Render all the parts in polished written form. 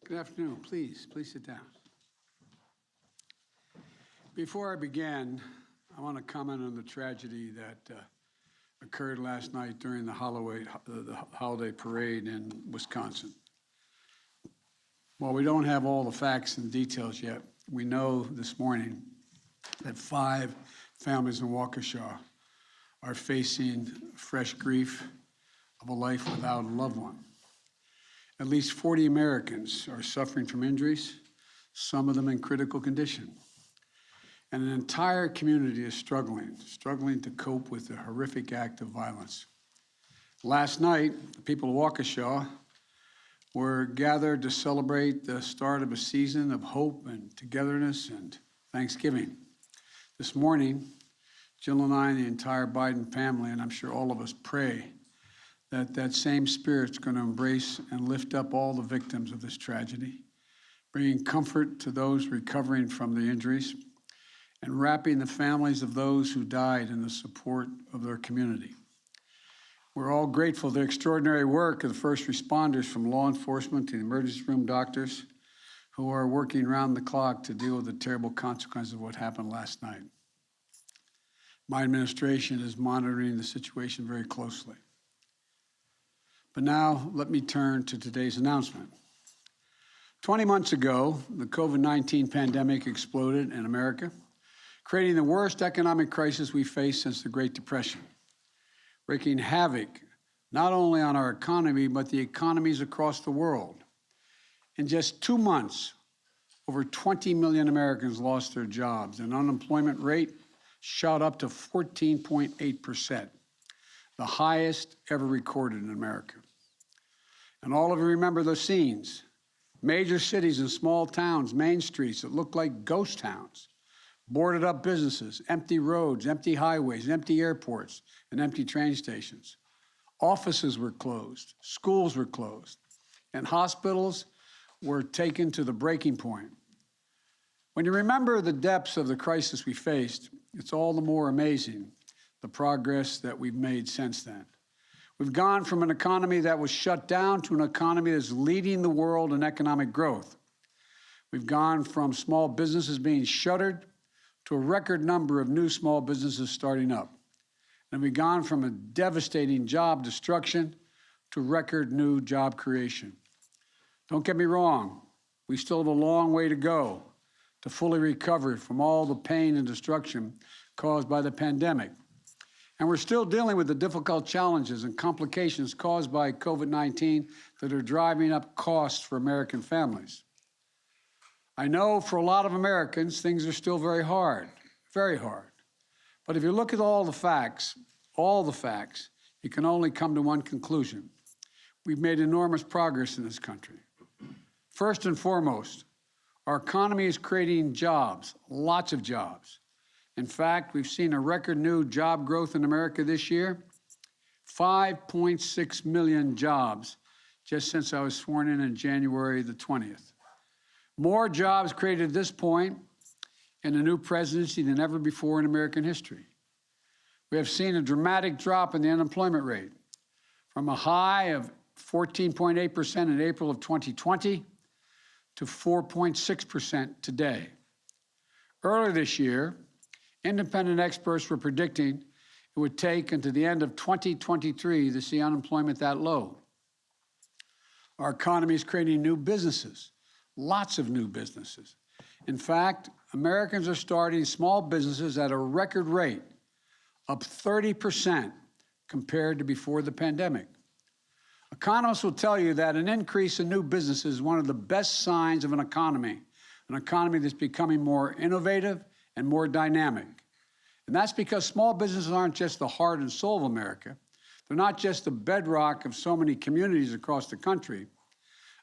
Good afternoon. Please sit down. Before I begin, I want to comment on the tragedy that occurred last night during the holiday parade in Wisconsin. While we don't have all the facts and details yet, we know this morning that 5 families in Waukesha are facing fresh grief of a life without a loved one. At least 40 Americans are suffering from injuries, some of them in critical condition. And an entire community is struggling to cope with the horrific act of violence. Last night, the people of Waukesha were gathered to celebrate the start of a season of hope and togetherness and Thanksgiving. This morning, Jill and I and the entire Biden family, and I'm sure all of us, pray that that same spirit's going to embrace and lift up all the victims of this tragedy, bringing comfort to those recovering from the injuries, and wrapping the families of those who died in the support of their community. We're all grateful for the extraordinary work of the first responders, from law enforcement to the emergency room doctors, who are working around the clock to deal with the terrible consequences of what happened last night. My administration is monitoring the situation very closely. But now let me turn to today's announcement. 20 months ago, the COVID-19 pandemic exploded in America, creating the worst economic crisis we faced since the Great Depression, wreaking havoc not only on our economy, but the economies across the world. In just 2 months, over 20 million Americans lost their jobs, and unemployment rate shot up to 14.8%, the highest ever recorded in America. And all of you remember those scenes. Major cities and small towns, main streets that looked like ghost towns, boarded up businesses, empty roads, empty highways, empty airports, and empty train stations. Offices were closed, schools were closed, and hospitals were taken to the breaking point. When you remember the depths of the crisis we faced, it's all the more amazing the progress that we've made since then. We've gone from an economy that was shut down to an economy that's leading the world in economic growth. We've gone from small businesses being shuttered to a record number of new small businesses starting up. And we've gone from a devastating job destruction to record new job creation. Don't get me wrong, we still have a long way to go to fully recover from all the pain and destruction caused by the pandemic. And we're still dealing with the difficult challenges and complications caused by COVID-19 that are driving up costs for American families. I know for a lot of Americans, things are still very hard. But if you look at all the facts, you can only come to one conclusion. We've made enormous progress in this country. First and foremost, our economy is creating jobs, lots of jobs. In fact, we've seen a record new job growth in America this year, 5.6 million jobs just since I was sworn in January the 20th. More jobs created at this point in the new presidency than ever before in American history. We have seen a dramatic drop in the unemployment rate from a high of 14.8% in April of 2020 to 4.6% today. Earlier this year, independent experts were predicting it would take until the end of 2023 to see unemployment that low. Our economy is creating new businesses, lots of new businesses. In fact, Americans are starting small businesses at a record rate, up 30% compared to before the pandemic. Economists will tell you that an increase in new businesses is one of the best signs of an economy that's becoming more innovative and more dynamic. And that's because small businesses aren't just the heart and soul of America. They're not just the bedrock of so many communities across the country.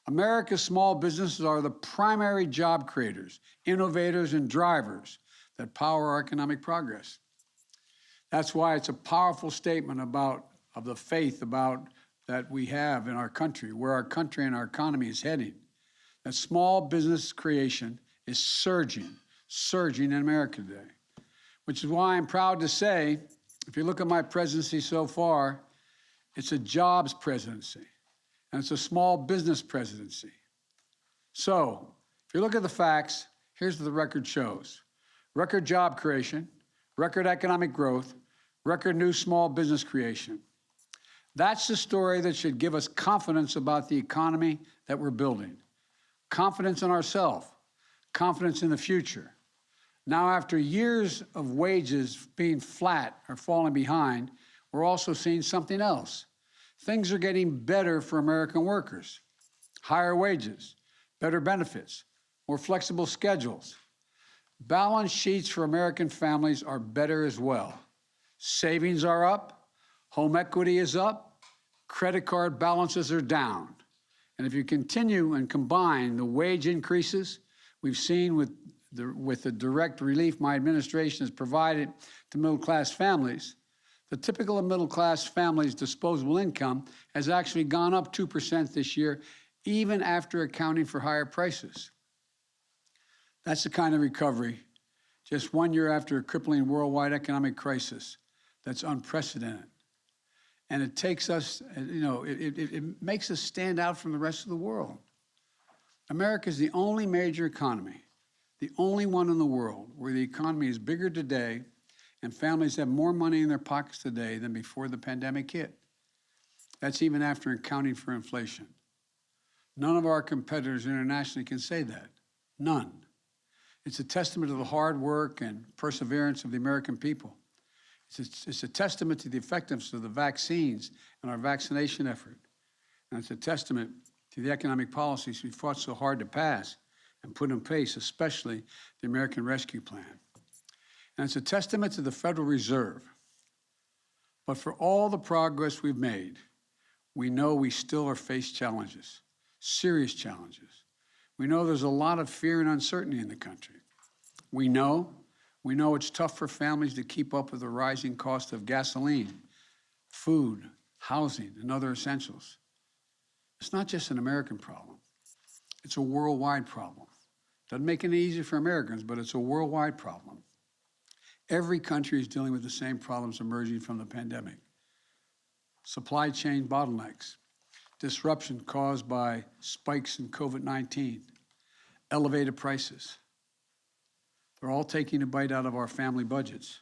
America's small businesses are the primary job creators, innovators, and drivers that power our economic progress. That's why it's a powerful statement of the faith that we have in our country, where our country and our economy is heading. That small business creation is surging in America today, which is why I'm proud to say, if you look at my presidency so far, it's a jobs presidency, and it's a small business presidency. So, if you look at the facts, here's what the record shows. Record job creation, record economic growth, record new small business creation. That's the story that should give us confidence about the economy that we're building. Confidence in ourselves, confidence in the future. Now, after years of wages being flat or falling behind, we're also seeing something else. Things are getting better for American workers. Higher wages, better benefits, more flexible schedules. Balance sheets for American families are better as well. Savings are up, home equity is up, credit card balances are down. And if you continue and combine the wage increases we've seen with the direct relief my administration has provided to middle-class families, the typical middle-class family's disposable income has actually gone up 2% this year, even after accounting for higher prices. That's the kind of recovery, just 1 year after a crippling worldwide economic crisis, that's unprecedented. And it takes us, it makes us stand out from the rest of the world. America is the only major economy, the only one in the world where the economy is bigger today and families have more money in their pockets today than before the pandemic hit. That's even after accounting for inflation. None of our competitors internationally can say that. None. It's a testament to the hard work and perseverance of the American people. It's a testament to the effectiveness of the vaccines and our vaccination effort. And it's a testament to the economic policies we fought so hard to pass and put in place, especially the American Rescue Plan. And it's a testament to the Federal Reserve. But for all the progress we've made, we know we still are faced challenges, serious challenges. We know there's a lot of fear and uncertainty in the country. We know it's tough for families to keep up with the rising cost of gasoline, food, housing, and other essentials. It's not just an American problem. It's a worldwide problem. Doesn't make it any easier for Americans, but it's a worldwide problem. Every country is dealing with the same problems emerging from the pandemic. Supply chain bottlenecks, disruption caused by spikes in COVID-19, elevated prices. They're all taking a bite out of our family budgets.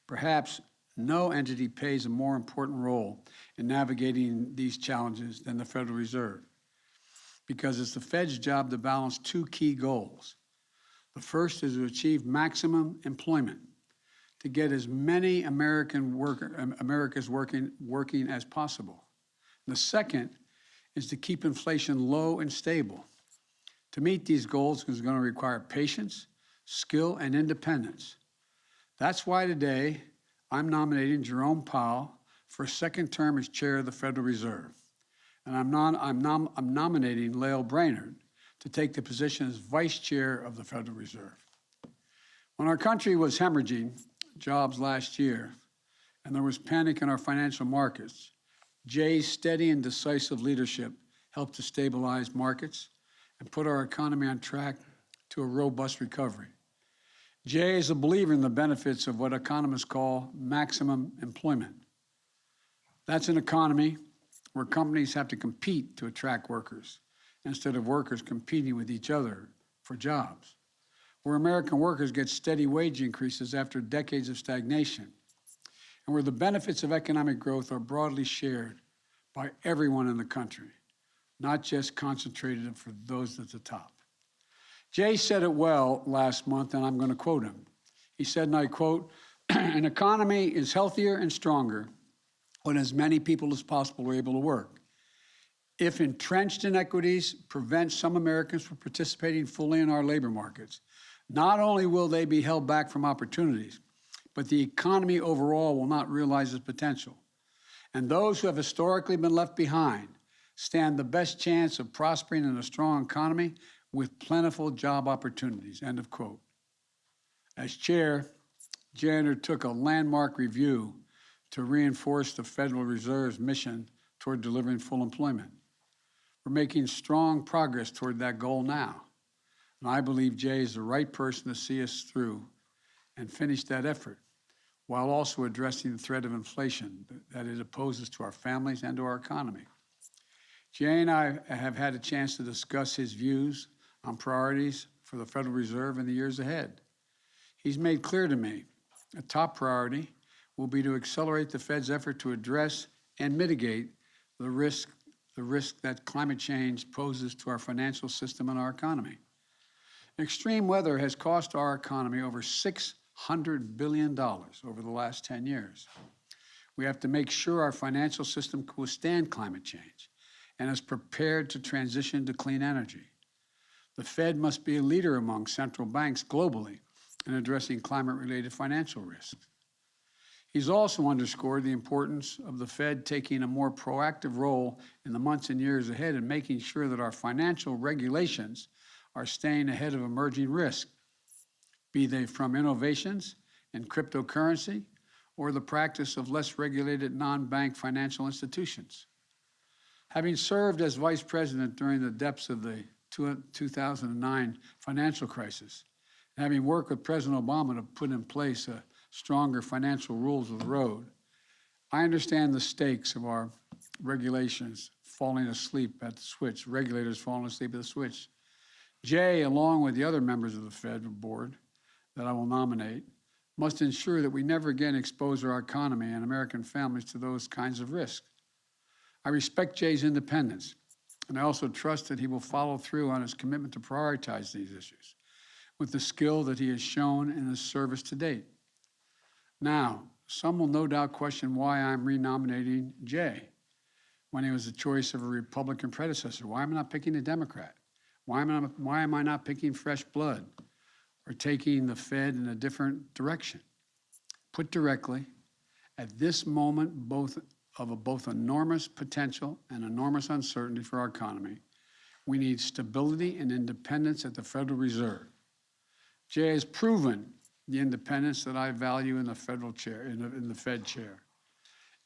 Perhaps no entity plays a more important role in navigating these challenges than the Federal Reserve, because it's the Fed's job to balance two key goals. The first is to achieve maximum employment, to get as many Americans working as possible. And the second is to keep inflation low and stable. To meet these goals is going to require patience, skill, and independence. That's why today I'm nominating Jerome Powell for a second term as chair of the Federal Reserve. And I'm nominating Lael Brainerd to take the position as vice chair of the Federal Reserve. When our country was hemorrhaging jobs last year and there was panic in our financial markets, Jay's steady and decisive leadership helped to stabilize markets and put our economy on track to a robust recovery. Jay is a believer in the benefits of what economists call maximum employment. That's an economy where companies have to compete to attract workers instead of workers competing with each other for jobs, where American workers get steady wage increases after decades of stagnation, and where the benefits of economic growth are broadly shared by everyone in the country, not just concentrated for those at the top. Jay said it well last month, and I'm going to quote him. He said, and I quote, "An economy is healthier and stronger when as many people as possible are able to work. If entrenched inequities prevent some Americans from participating fully in our labor markets, not only will they be held back from opportunities, but the economy overall will not realize its potential. And those who have historically been left behind stand the best chance of prospering in a strong economy with plentiful job opportunities," end of quote. As chair, Jay undertook a landmark review to reinforce the Federal Reserve's mission toward delivering full employment. We're making strong progress toward that goal now. And I believe Jay is the right person to see us through and finish that effort, while also addressing the threat of inflation that it poses to our families and to our economy. Jay and I have had a chance to discuss his views on priorities for the Federal Reserve in the years ahead. He's made clear to me a top priority will be to accelerate the Fed's effort to address and mitigate the risk that climate change poses to our financial system and our economy. Extreme weather has cost our economy over $600 billion over the last 10 years. We have to make sure our financial system can withstand climate change and is prepared to transition to clean energy. The Fed must be a leader among central banks globally in addressing climate-related financial risks. He's also underscored the importance of the Fed taking a more proactive role in the months and years ahead in making sure that our financial regulations are staying ahead of emerging risks, be they from innovations in cryptocurrency or the practice of less regulated non-bank financial institutions. Having served as vice president during the depths of the 2009 financial crisis, and having worked with President Obama to put in place a stronger financial rules of the road, I understand the stakes of our regulations falling asleep at the switch, regulators falling asleep at the switch. Jay, along with the other members of the Fed board that I will nominate, must ensure that we never again expose our economy and American families to those kinds of risks. I respect Jay's independence, and I also trust that he will follow through on his commitment to prioritize these issues with the skill that he has shown in his service to date. Now, some will no doubt question why I'm renominating Jay when he was the choice of a Republican predecessor. Why am I not picking a Democrat? Why am I not picking fresh blood or taking the Fed in a different direction? Put directly, at this moment, both enormous potential and enormous uncertainty for our economy, we need stability and independence at the Federal Reserve. Jay has proven the independence that I value in the federal chair, in the Fed chair.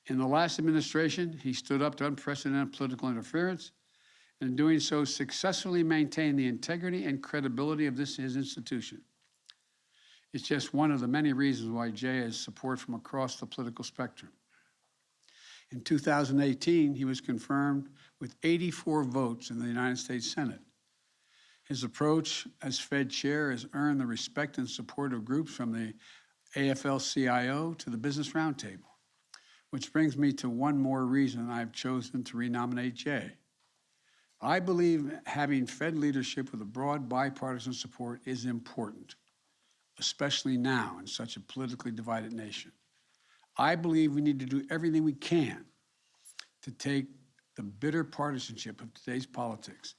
In the last administration, he stood up to unprecedented political interference, and in doing so, successfully maintained the integrity and credibility of his institution. It's just one of the many reasons why Jay has support from across the political spectrum. In 2018, he was confirmed with 84 votes in the United States Senate. His approach as Fed chair has earned the respect and support of groups from the AFL-CIO to the Business Roundtable, which brings me to one more reason I've chosen to renominate Jay. I believe having Fed leadership with a broad bipartisan support is important, especially now in such a politically divided nation. I believe we need to do everything we can to take the bitter partisanship of today's politics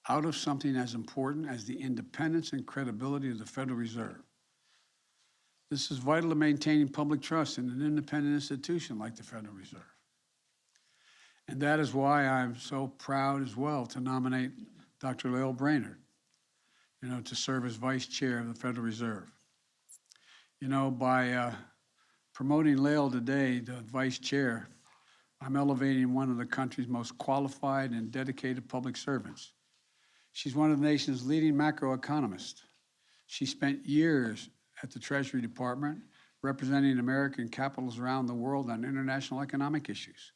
out of something as important as the independence and credibility of the Federal Reserve. This is vital to maintaining public trust in an independent institution like the Federal Reserve. And that is why I'm so proud as well to nominate Dr. Lael Brainard, to serve as vice chair of the Federal Reserve. By promoting Lael today to vice chair, I'm elevating one of the country's most qualified and dedicated public servants. She's one of the nation's leading macroeconomists. She spent years at the Treasury Department representing American capitals around the world on international economic issues.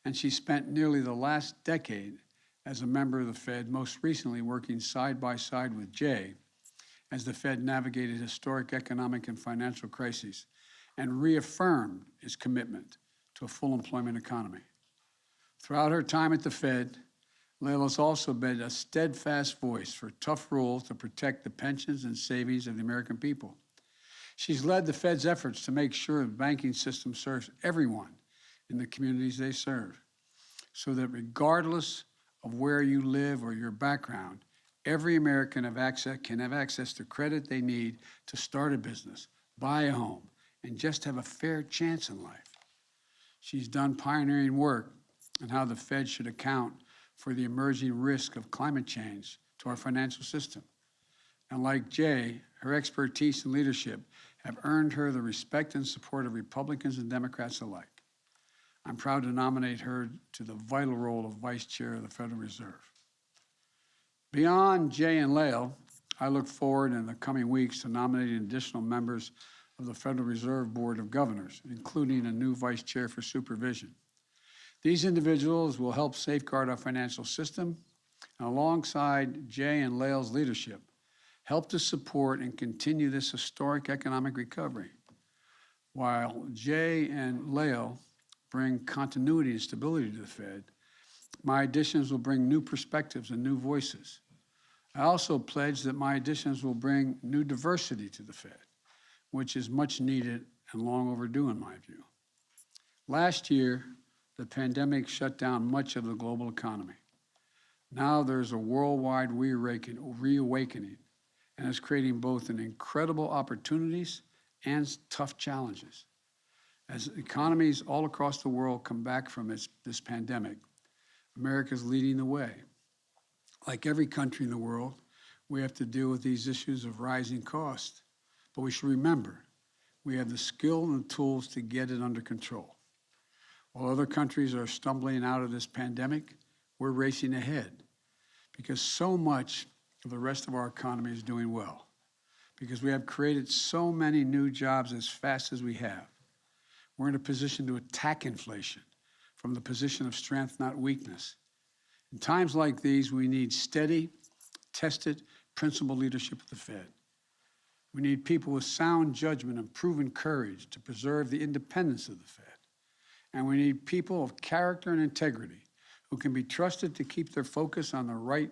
And she spent nearly the last decade as a member of the Fed, most recently working side by side with Jay as the Fed navigated historic economic and financial crises and reaffirmed its commitment to a full employment economy. Throughout her time at the Fed, Lael has also been a steadfast voice for tough rules to protect the pensions and savings of the American people. She's led the Fed's efforts to make sure the banking system serves everyone in the communities they serve, so that regardless of where you live or your background, every American can have access to credit they need to start a business, buy a home, and just have a fair chance in life. She's done pioneering work on how the Fed should account for the emerging risk of climate change to our financial system. And like Jay, her expertise and leadership have earned her the respect and support of Republicans and Democrats alike. I'm proud to nominate her to the vital role of Vice Chair of the Federal Reserve. Beyond Jay and Lael, I look forward in the coming weeks to nominating additional members of the Federal Reserve Board of Governors, including a new Vice Chair for Supervision. These individuals will help safeguard our financial system And alongside Jay and Lael's leadership, helped to support and continue this historic economic recovery. While Jay and Lael bring continuity and stability to the Fed, my additions will bring new perspectives and new voices. I also pledge that my additions will bring new diversity to the Fed, which is much needed and long overdue in my view. Last year, the pandemic shut down much of the global economy. Now there's a worldwide reawakening, and it's creating both an incredible opportunities and tough challenges. As economies all across the world come back from this pandemic, America's leading the way. Like every country in the world, we have to deal with these issues of rising costs. But we should remember, we have the skill and the tools to get it under control. While other countries are stumbling out of this pandemic, we're racing ahead because so much of the rest of our economy is doing well, because we have created so many new jobs as fast as we have. We're in a position to attack inflation from the position of strength, not weakness. In times like these, we need steady, tested, principled leadership of the Fed. We need people with sound judgment and proven courage to preserve the independence of the Fed. And we need people of character and integrity who can be trusted to keep their focus on the right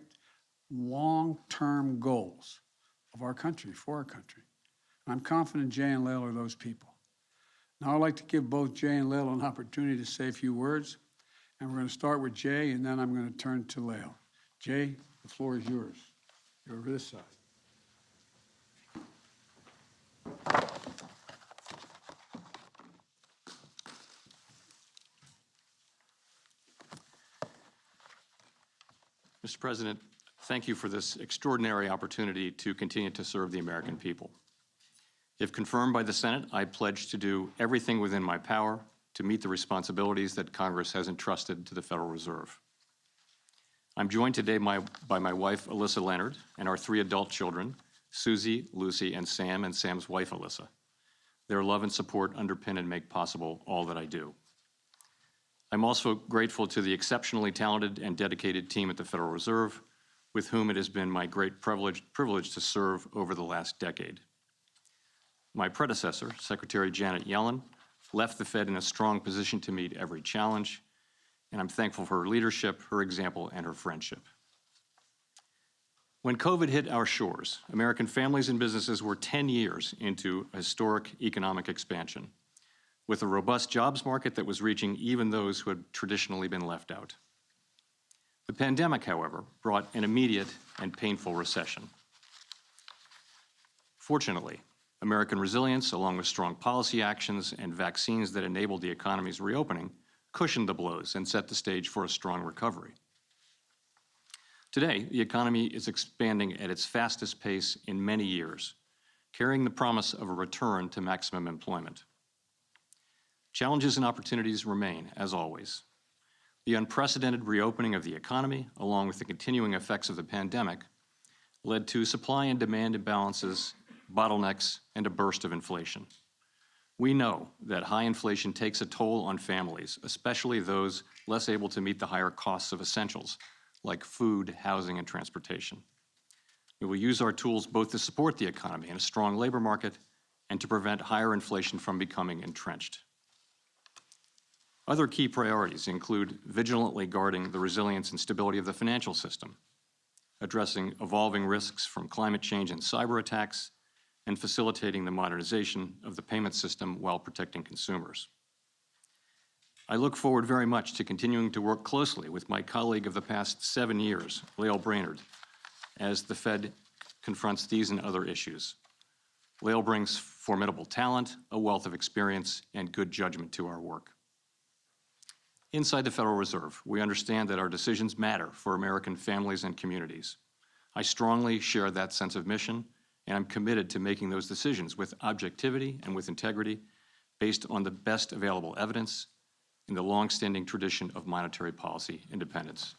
long-term goals of our country, for our country. I'm confident Jay and Lael are those people. Now I'd like to give both Jay and Lael an opportunity to say a few words. And we're going to start with Jay, and then I'm going to turn to Lael. Jay, the floor is yours. You're over this side. Mr. President, thank you for this extraordinary opportunity to continue to serve the American people. If confirmed by the Senate, I pledge to do everything within my power to meet the responsibilities that Congress has entrusted to the Federal Reserve. I'm joined today by my wife, Alyssa Leonard, and our 3 adult children, Susie, Lucy, and Sam's wife, Alyssa. Their love and support underpin and make possible all that I do. I'm also grateful to the exceptionally talented and dedicated team at the Federal Reserve, with whom it has been my great privilege to serve over the last decade. My predecessor, Secretary Janet Yellen, left the Fed in a strong position to meet every challenge, and I'm thankful for her leadership, her example, and her friendship. When COVID hit our shores, American families and businesses were 10 years into a historic economic expansion, with a robust jobs market that was reaching even those who had traditionally been left out. The pandemic, however, brought an immediate and painful recession. Fortunately, American resilience, along with strong policy actions and vaccines that enabled the economy's reopening, cushioned the blows and set the stage for a strong recovery. Today, the economy is expanding at its fastest pace in many years, carrying the promise of a return to maximum employment. Challenges and opportunities remain, as always. The unprecedented reopening of the economy, along with the continuing effects of the pandemic, led to supply and demand imbalances, bottlenecks, and a burst of inflation. We know that high inflation takes a toll on families, especially those less able to meet the higher costs of essentials, like food, housing, and transportation. We will use our tools both to support the economy and a strong labor market and to prevent higher inflation from becoming entrenched. Other key priorities include vigilantly guarding the resilience and stability of the financial system, addressing evolving risks from climate change and cyber attacks, and facilitating the modernization of the payment system while protecting consumers. I look forward very much to continuing to work closely with my colleague of the past 7 years, Lael Brainard, as the Fed confronts these and other issues. Lael brings formidable talent, a wealth of experience, and good judgment to our work. Inside the Federal Reserve, we understand that our decisions matter for American families and communities. I strongly share that sense of mission, and I'm committed to making those decisions with objectivity and with integrity based on the best available evidence in the long-standing tradition of monetary policy independence.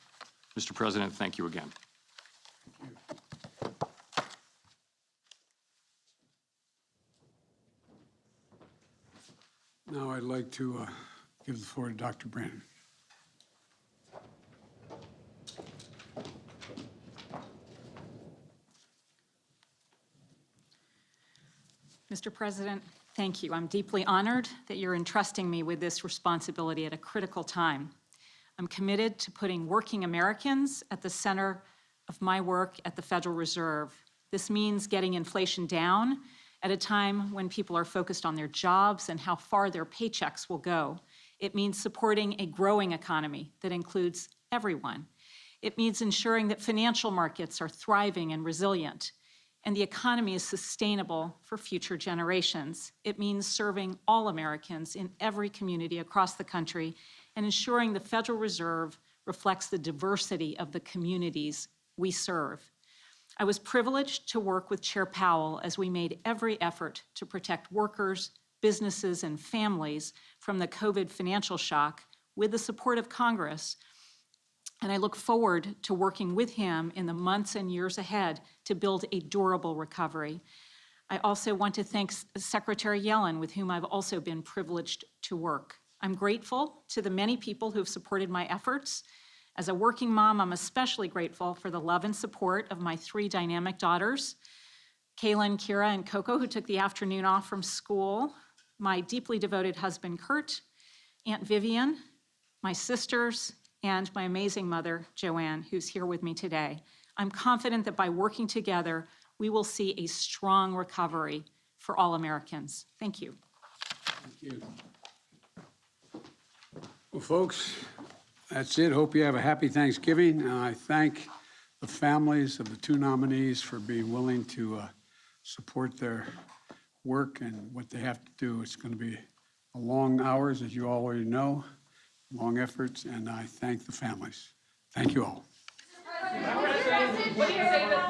Mr. President, thank you again. Now I'd like to give the floor to Dr. Brandon. Mr. President, thank you. I'm deeply honored that you're entrusting me with this responsibility at a critical time. I'm committed to putting working Americans at the center of my work at the Federal Reserve. This means getting inflation down at a time when people are focused on their jobs and how far their paychecks will go. It means supporting a growing economy that includes everyone. It means ensuring that financial markets are thriving and resilient, and the economy is sustainable for future generations. It means serving all Americans in every community across the country and ensuring the Federal Reserve reflects the diversity of the communities we serve. I was privileged to work with Chair Powell as we made every effort to protect workers, businesses, and families from the COVID financial shock with the support of Congress. And I look forward to working with him in the months and years ahead to build a durable recovery. I also want to thank Secretary Yellen, with whom I've also been privileged to work. I'm grateful to the many people who have supported my efforts. As a working mom, I'm especially grateful for the love and support of my 3 dynamic daughters, Kaylin, Kira, and Coco, who took the afternoon off from school, my deeply devoted husband, Kurt, Aunt Vivian, my sisters, and my amazing mother, Joanne, who's here with me today. I'm confident that by working together, we will see a strong recovery for all Americans. Thank you. Thank you. Well, folks, that's it. Hope you have a happy Thanksgiving. And I thank the families of the 2 nominees for being willing to support their work and what they have to do. It's going to be long hours, as you already know, long efforts, and I thank the families. Thank you all. Mr. President, what do you say to the